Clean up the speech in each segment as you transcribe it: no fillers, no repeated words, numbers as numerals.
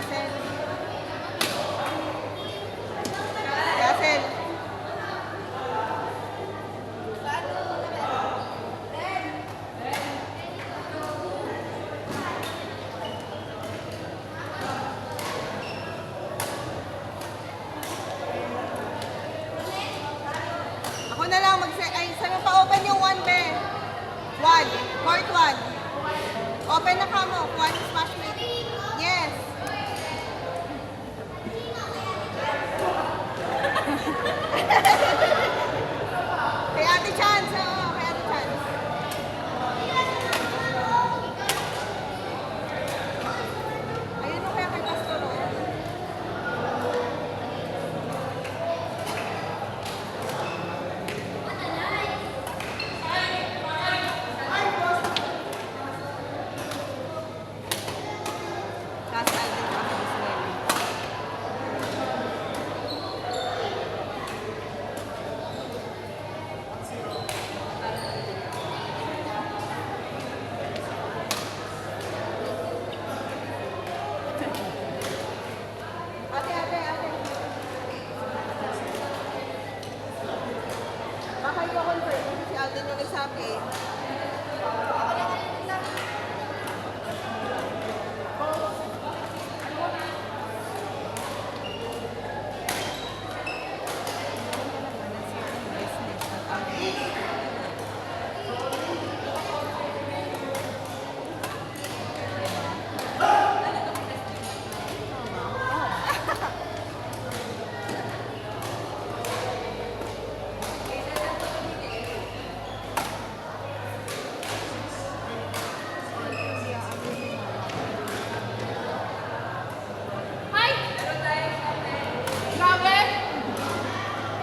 Yassel. Yassel. Ako na lang ay, saan mo pa-open yung 1, be? 1. Court 1. Open na ka mo. 1 smash mate. Yes. Kay Ate Chance. Oo, kay Ate Chance. Ayun mo kaya kay Pastor. Kasal din ako sa Israel. Ate. Baka i-confirm kasi si Alden yung nagsabi.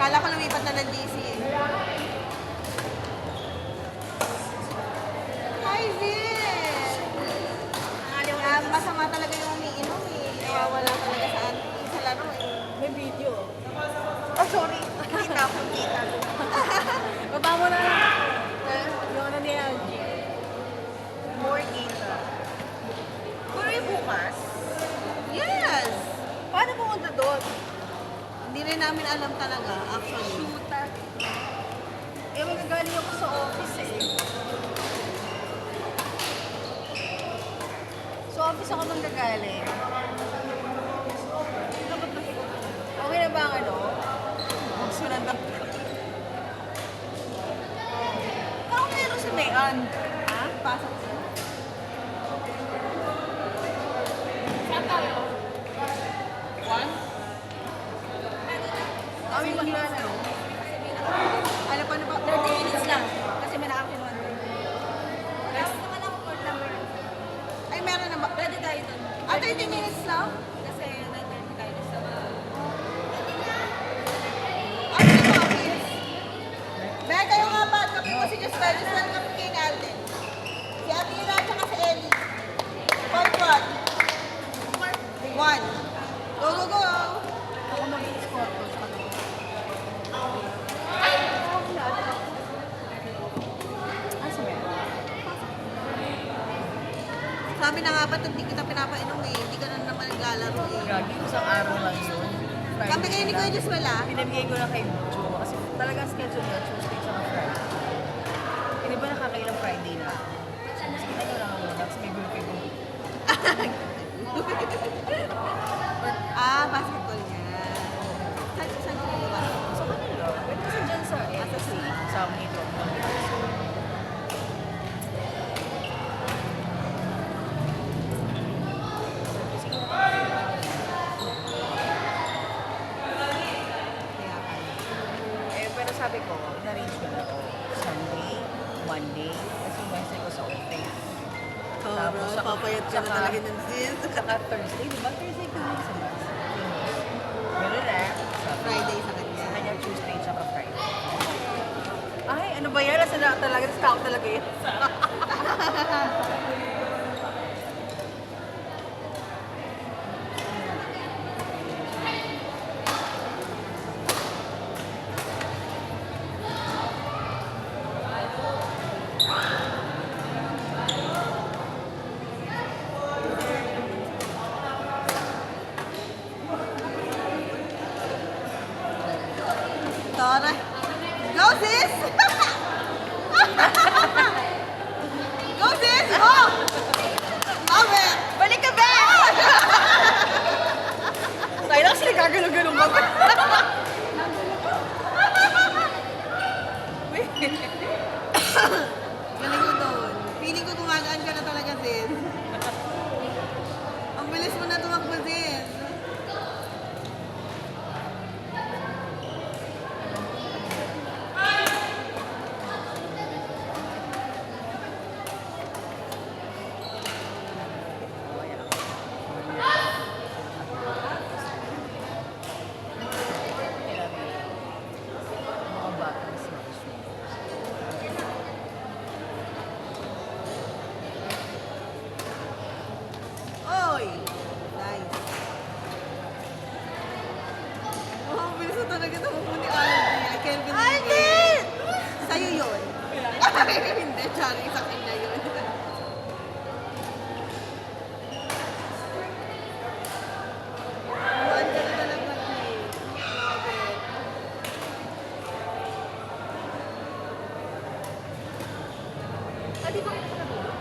Kala ko lumipat na ng DC eh. Hi, Vin! Masama talaga yung umiinom eh. Nawawala talaga sa laro eh. May video. Oh, sorry. Kita. Baba mo na. Yung ano niya. More data. Puro yung bukas. Yes! Paano pumunta doon? Hindi rin namin alam talaga, actually. Shoota. Eh, magagaling ako sa office eh. Sa office ako manggagaling. Okay na ba ang ano? Magsunod na. Ako meron sa Mayan. Ha? Pasok siya. Saan tayo? One? Kami maglala. Ano pa? 30 minutes lang. Kasi may nakakinuha doon. Next naman ako court number. Ay, meron na ba? Pwede tayo doon. 30 minutes lang? Kasi 9:30 tayo sa Ano yung office? Be, kayo nga ba? Kapi mo si Just Felix lang kami kay Alden. Si Amira at saka si Ellie. Court 1. 1. Go! ako mag-score ko sa kanila. Sa Mayan? Sabi na nga ba't hindi kita pinapainom eh. Hindi ka na naman naglalaro eh. Gagi, isang araw lang yun. Kami kayo ni Kuya Just wala. Pinabigay ko na kay Joe kasi talagang schedule niya Tuesday tsaka Friday. Hindi ba nakakailang Friday na? Mas kita ko lang ako, tapos may birthday ko. Basketball niya. Saan ko ba? Sa kanila, pwede kasi dyan sa SSC, sa Mito. Pero sabi ko, na-arrange ko na ako Sunday, Monday, kasi Wednesday ko sa office. Tapos, papayat ka na talaga ng sis. Saka Thursday, di ba? Thursday ko din sa mas. Meron na. Friday sa kanya. Sa kanya Tuesday tsaka Friday. Ay, ano ba yan? Nasa na talaga, stock talaga yan. Aray. Go, sis! Go, sis! Go! Ame! Balik ka, be! Tayo lang sila gagano-gano ka. Galing mo doon. Feeling ko gumagaan ka na talaga, sis. Ang bilis mo na tumakbo, sis. Mga bata na smash. Oy! Nice. Oh, ang bilis na talaga tumakbo ni Alden. I can't believe it. Sa'yo yun. Hindi, Chari. Sa akin na yun. Buwan ka na talaga, Kay. Love it. Ah, di ba kayo nakatulog?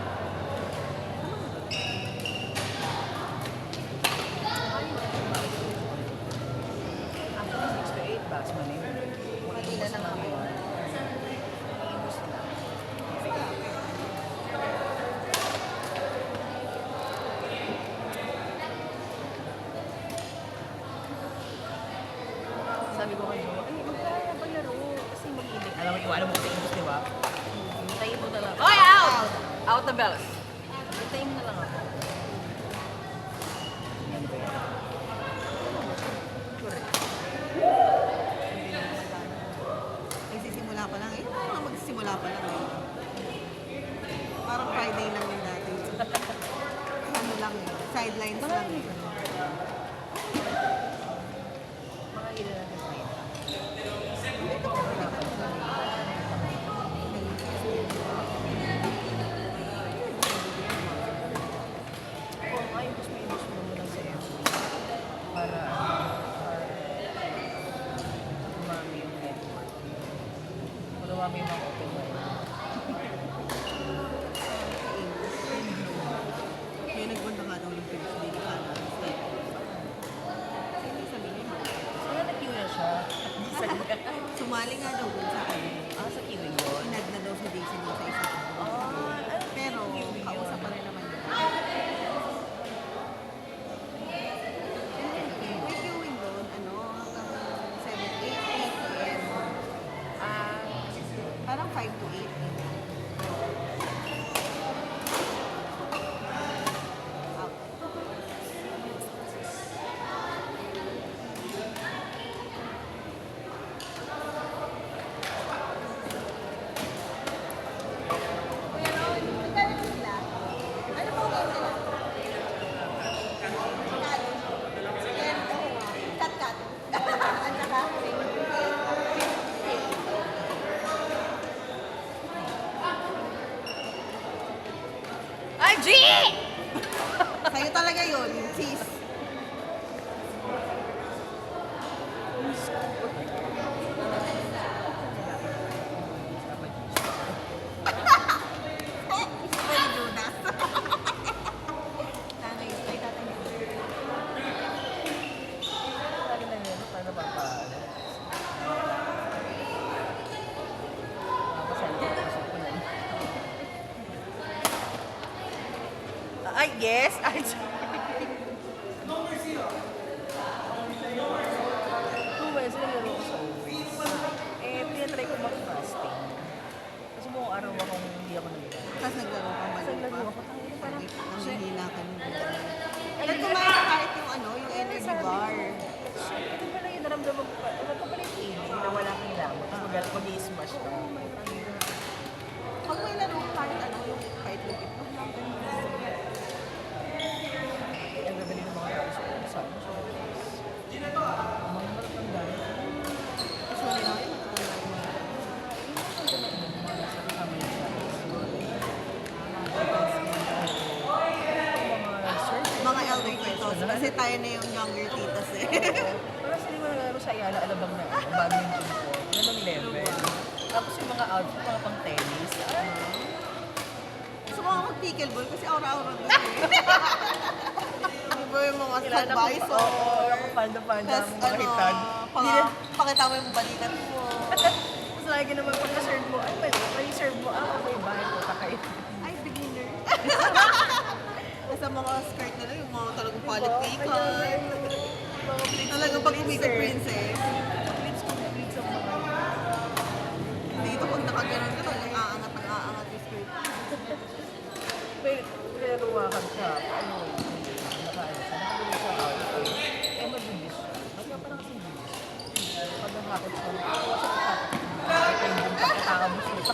Actually, 6 to 8 bucks man yun. Manila na nga yun. Sabi ko kay Joe, ay, magkaya paglaro. Kasi mag-init. Alam mo, iwanan mo kasi English, di ba? Hintayin mo na lang. Oy, out! Out the bells. Hintayin mo na lang ako. Yan ba yan? Correct. Nagsisimula pa lang eh. Ano magsisimula pa lang eh. Parang Friday lang yung dati. Ano lang eh. Sidelines lang eh. Mga ilan lang yung sa'yo. Oo, ngayon gusto mo i-wish mo muna sa iyo. Para umami yung network. Para umami yung mga open mind. Kaya nagpunta nga daw yung Philips Day ka na. Sino sabihin mo? Sana nag-queue na siya. Sumali nga daw dun sa ano. Ah, sa queue yun. Inad na daw si Daisy dun sa isa. Pero kausap pa rin naman yun. May queuing doon, ano, hanggang 7, 8 p.m. Ah, Parang 5 to 8 p.m. Out. Kuya Ron, magkano sila? Ano po game nila? Magkano? Yan, cut-cut. At saka, ay, G! sa'yo talaga yun, sis. Ay, Judas. Nanay, ay tatay niya. Lagi na yun, paano ba pa? Ay, yes! Ay, two Wednesday nalaro ko sa always. Eh, pinatry ko mag-fasting. Kasi buong araw akong hindi ako nalaro. Tapos naglaro ka ba? Kasi naglaro ako, tayo parang, Ang hihila ka nun. Alam kumain ka kahit yung ano, yung energy bar. ito pala yung naramdaman ko pa. Ito pala yung feeling na wala kang lamot. Tapos mag-i-smash ka. Pag may laro ka kahit ano, yung kahit lupit mo. Ang gagaling ng mga tao sa usan. Ang mga matatanda. Kasi wala na yun. Mga elder titos. Kasi tayo na yung younger titos eh. Parang sila mo nalaro sa Ayala, Alabang na. Bago yung gym ko. Ganong level. Tapos yung mga outfit, mga pang tennis. Gusto ko nga mag-pickleball kasi aura-aura doon eh. Di ba yung mga advisor? Panda-panda Tapos ang mga hitad. pakita mo yung balikat mo. Tapos lagi naman pagka-serve mo, ay mali serve mo, okay, bakit po kayo? Ay, beginner. Sa mga skirt nila, yung mga talagang political. Talagang pag umikot princess. Clips complete sa mga Dito pag nakaganon ka, talagang aangat yung skirt. Pero wakad ka, ano, nakabili sa outfit, mabilis siya. Kasi parang kasi bilis. Pag nakakot siya, nakakot yung pagkatapos nito.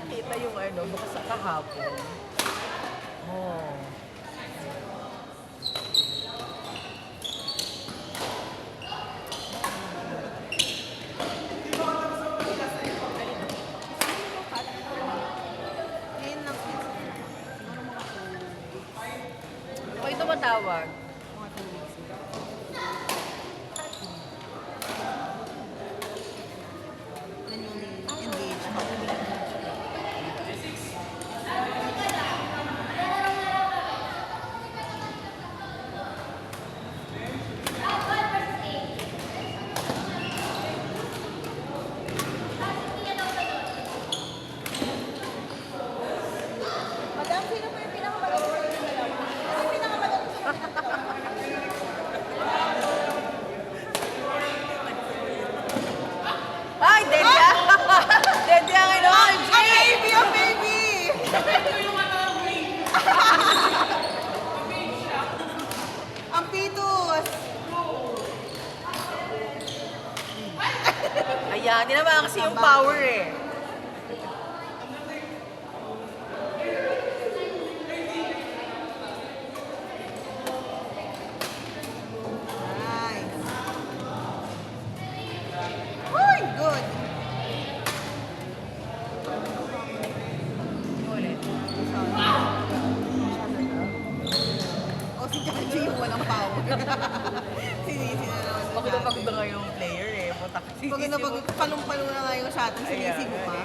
Kita yung ano, bukas sa kahapon. Oh. Ngayon lang, Ako ito matawag. mga 2 weeks na. Yan yung engagement. Madam, sino po yung pinakamagaling sa inyo dalawa? Sino yung pinakamagaling sa inyo dalawa? Ay, Delia! Delia ang ino! A baby! A baby! Ang pitos! Ayan, hindi naman kasi yung power eh. Nice. Uy, good. Yung ulit. O si Jaji yung walang power. Sinisi na naman. Pagod na pagod na nga yung player eh. Puta kasi. Pagod na pagod. Palong-palong na nga yung shot. Sinisi mo pa.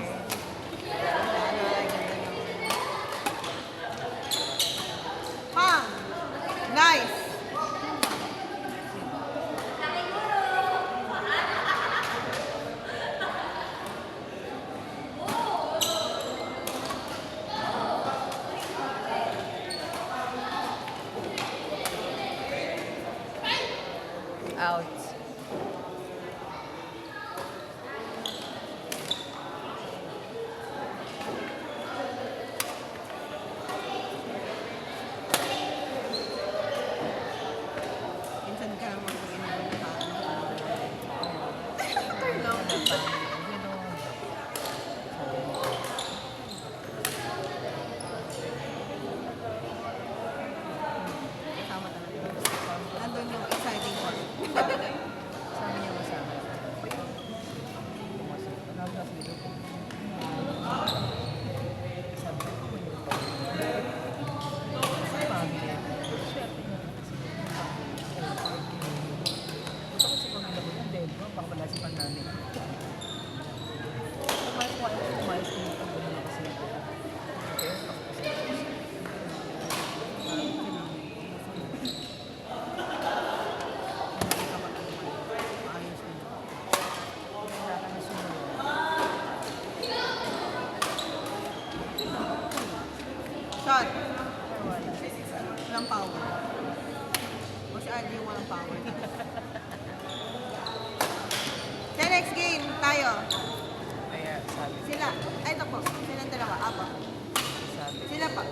Pang! Nice! Out. Minsan ka naman mag-inom ng Turn lang. Kasama talaga. Nandun yung exciting part. Sabi niya masama. Ayos na. Shot. Walang power. O si Aldi yung walang power. Sa next game, tayo. Kaya sabi, Sila. Ay, ito po. Silang dalawa. Apa. sabi. Sila pa.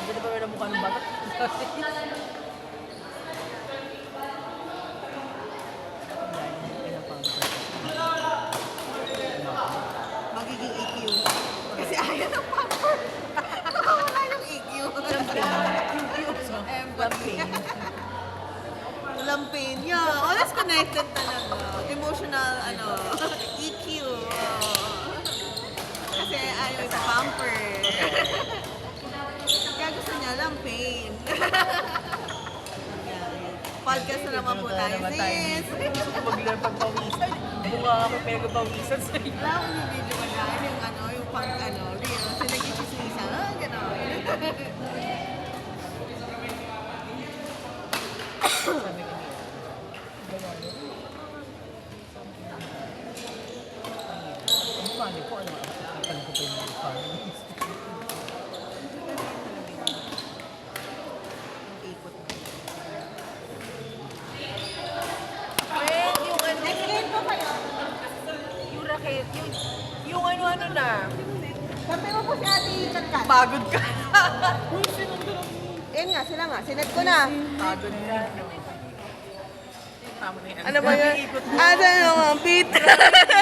Hindi na ba may namukha ng bata? Magiging EQ. Kasi ayaw ng power. Nakawala yung EQ. Empathy. Lamping. Walang pain. Yeah, always connected talaga. emotional, EQ. Kasi ayaw sa pamper. Kaya gusto niya lang pain. Podcast na naman po tayo, sis. Gusto ko maglapag-pawisan. Bunga ako pero pawisan sa'yo. Wala akong yung video ko na, yung pang, real. Kasi nag-chismisa, gano'n. Sabi ko niya. Gawa mo. Ang mukha niyo po, nakakalitan ko pa yung mukha niyo. Ikot. Friend, yung Next game po kayo. yung racket, yung ano na. Sabi mo po si Ate Katkat. Pagod ka. Yan nga, sila nga. Sinad ko na. Pagod ka. Tama na yan. Ano ba yun? Ano nga, beat?